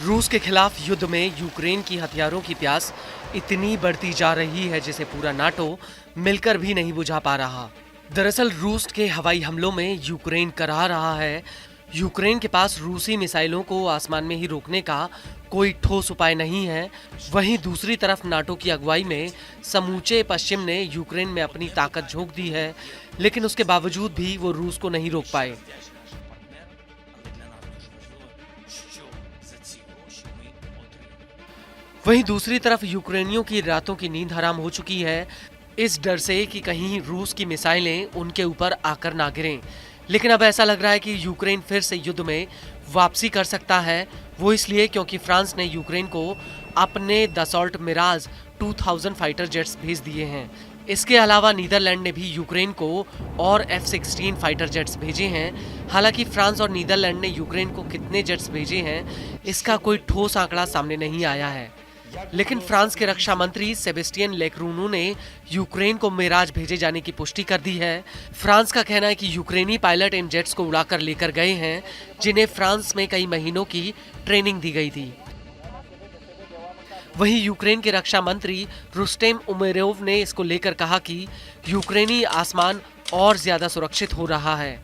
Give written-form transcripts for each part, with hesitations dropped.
रूस के खिलाफ युद्ध में यूक्रेन की हथियारों की प्यास इतनी बढ़ती जा रही है जिसे पूरा नाटो मिलकर भी नहीं बुझा पा रहा। दरअसल रूस के हवाई हमलों में यूक्रेन करा रहा है। यूक्रेन के पास रूसी मिसाइलों को आसमान में ही रोकने का कोई ठोस उपाय नहीं है। वहीं दूसरी तरफ नाटो की अगुवाई में समूचे पश्चिम ने यूक्रेन में अपनी ताकत झोंक दी है, लेकिन उसके बावजूद भी वो रूस को नहीं रोक पाए। वहीं दूसरी तरफ यूक्रेनियों की रातों की नींद हराम हो चुकी है, इस डर से कि कहीं रूस की मिसाइलें उनके ऊपर आकर ना गिरें। लेकिन अब ऐसा लग रहा है कि यूक्रेन फिर से युद्ध में वापसी कर सकता है। वो इसलिए क्योंकि फ्रांस ने यूक्रेन को अपने दसॉल्ट मिराज 2000 फाइटर जेट्स भेज दिए हैं। इसके अलावा नीदरलैंड ने भी यूक्रेन को और F-16 फाइटर जेट्स भेजे हैं। हालांकि फ्रांस और नीदरलैंड ने यूक्रेन को कितने जेट्स भेजे हैं, इसका कोई ठोस आंकड़ा सामने नहीं आया है। लेकिन फ्रांस के रक्षा मंत्री सेबेस्टियन लेक्रूनू ने यूक्रेन को मिराज भेजे जाने की पुष्टि कर दी है। फ्रांस का कहना है कि यूक्रेनी पायलट इन जेट्स को उड़ाकर लेकर गए हैं, जिन्हें फ्रांस में कई महीनों की ट्रेनिंग दी गई थी। वहीं यूक्रेन के रक्षा मंत्री रुस्टेम उमेरोव ने इसको लेकर कहा कि यूक्रेनी आसमान और ज्यादा सुरक्षित हो रहा है।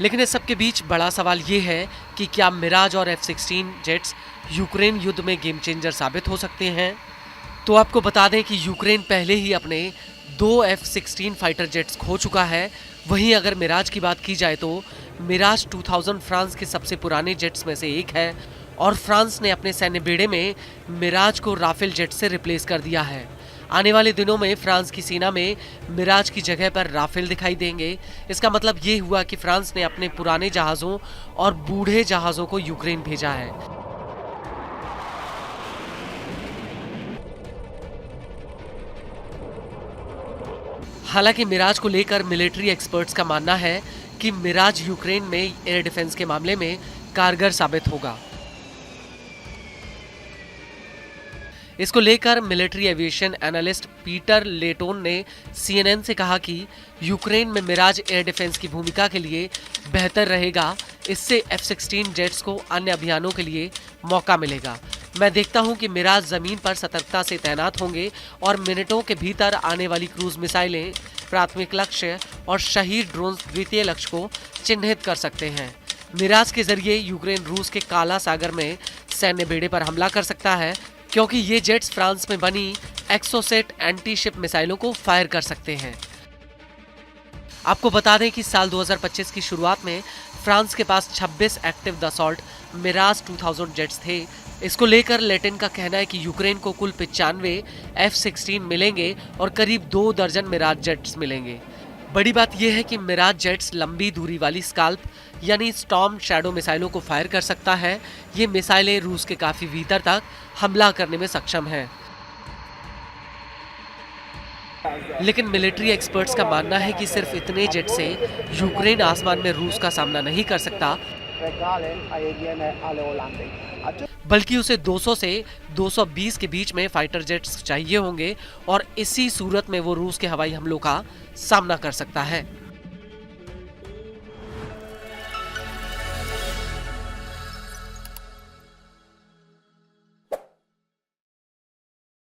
लेकिन इस सबके बीच बड़ा सवाल ये है कि क्या मिराज और F-16 जेट्स यूक्रेन युद्ध में गेम चेंजर साबित हो सकते हैं? तो आपको बता दें कि यूक्रेन पहले ही अपने 2 F-16 फाइटर जेट्स खो चुका है। वहीं अगर मिराज की बात की जाए तो मिराज 2000 फ्रांस के सबसे पुराने जेट्स में से एक है और फ्रांस ने अपने सैन्य बेड़े में मिराज को राफेल जेट से रिप्लेस कर दिया है। आने वाले दिनों में फ्रांस की सेना में मिराज की जगह पर राफेल दिखाई देंगे। इसका मतलब ये हुआ कि फ्रांस ने अपने पुराने जहाज़ों और बूढ़े जहाज़ों को यूक्रेन भेजा है। हालांकि मिराज को लेकर मिलिट्री एक्सपर्ट्स का मानना है कि मिराज यूक्रेन में एयर डिफेंस के मामले में कारगर साबित होगा। इसको लेकर मिलिट्री एविएशन एनालिस्ट पीटर लेटोन ने CNN से कहा कि यूक्रेन में मिराज एयर डिफेंस की भूमिका के लिए बेहतर रहेगा। इससे F-16 जेट्स को अन्य अभियानों के लिए मौका मिलेगा। मैं देखता हूं कि मिराज जमीन पर सतर्कता से तैनात होंगे और मिनटों के भीतर आने वाली क्रूज मिसाइलें प्राथमिक लक्ष्य और शहीद ड्रोन द्वितीय लक्ष्य को चिन्हित कर सकते हैं। मिराज के जरिए यूक्रेन रूस के काला सागर में सैन्य बेड़े पर हमला कर सकता है, क्योंकि ये जेट्स फ्रांस में बनी एक्सोसेट एंटी शिप मिसाइलों को फायर कर सकते हैं। आपको बता दें कि साल 2025 की शुरुआत में फ्रांस के पास 26 एक्टिव दसॉल्ट मिराज 2000 जेट्स थे। इसको लेकर लेटिन का कहना है कि यूक्रेन को कुल 95 F-16 मिलेंगे और करीब 2 दर्जन मिराज जेट्स मिलेंगे। बड़ी बात यह है कि मिराज जेट्स लंबी दूरी वाली स्काल्प यानी स्टॉर्म शैडो मिसाइलों को फायर कर सकता है। ये मिसाइलें रूस के काफी भीतर तक हमला करने में सक्षम हैं। लेकिन मिलिट्री एक्सपर्ट्स का मानना है कि सिर्फ इतने जेट से यूक्रेन आसमान में रूस का सामना नहीं कर सकता, बल्कि उसे 200 से 220 के बीच में फाइटर जेट्स चाहिए होंगे और इसी सूरत में वो रूस के हवाई हमलों का सामना कर सकता है।